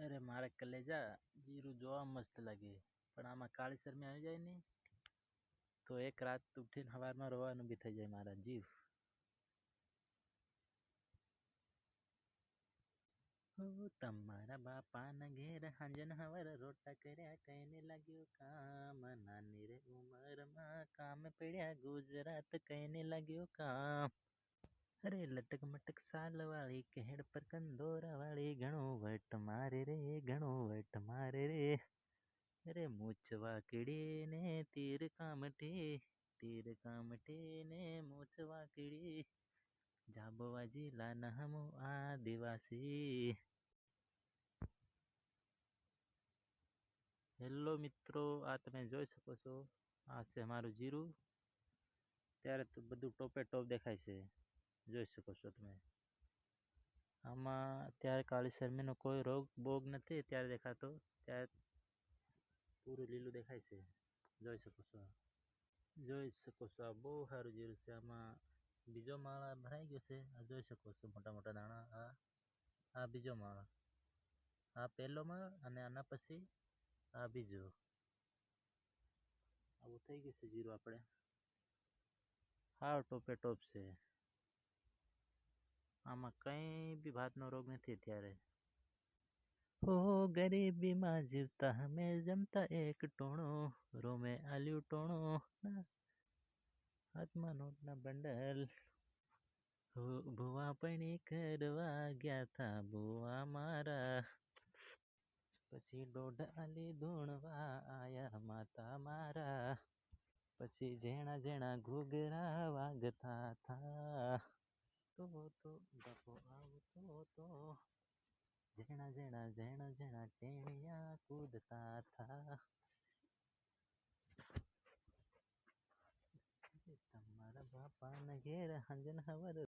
અરે મારે કલેજા જીરું જોવા મસ્ત લાગે, પણ આમાં કાળી શરમી આવી જાય ને તો એક રાત ઉઠીને સવારમાં રોવાનું બી થઈ જાય મારા જીવ. હો તમારા બાપાના ઘેર હાંજન હવાર રોટા કર્યા કઈને લાગ્યું કામ, નાની રે ઉંમરમાં કામ પડ્યા ગુજરાત કઈને લાગ્યું કામ. અરે લટક મટક સાલ વાળી કહેડ પર કંદોરા વાળી ઘણું વટ મારે રે ઘણું વટ મારે રે. અરે મૂછવા કીડી ને તીર કામઠે ને મૂછવા કીડી, જાબવા જિલ્લા ના હમુ આદિવાસી. હેલો મિત્રો, આ તમે જોઈ શકો છો, આ છે મારું જીરું. ત્યારે તો બધું ટોપે ટોપ દેખાય છે, જોઈ શકો છો તમે. આમાં અત્યારે કાળી શરમીનો કોઈ રોગ બોગ નથી ત્યારે દેખાતો, ત્યારે પૂરું લીલું દેખાય છે, જોઈ શકો છો. આ બહુ સારું જીરું છે. આમાં બીજો માળા ભરાઈ ગયો છે, આ જોઈ શકો છો મોટા મોટા દાણા. આ બીજો માળો, આ પહેલો માળ અને આના પછી આ બીજો. આવું થઈ ગયું છે જીરું આપણે. હાવ ટોપે ટોપ છે. આમાં કઈ બી ભાતનો રોગ નથી અત્યારે. હો ગરીબીમાં જીવતા અમે જમતા એક ટોણો, રોમે આલ્યું ટોણો, હાથમાં નોટના બંડલ. ભુવા પૈણી કરવા ગયા થા ભુવા મારા, પછી દોઢ આલી ધૂણવા આયા માતા મારા, પછી જેણા જેણા ઘૂઘરા વાગતા થા, તો બાપો આવતો તો, જેણા જેણા ટેણિયા કૂદતા થા. તમારા બાપાના ઘેર હાંજન હવાર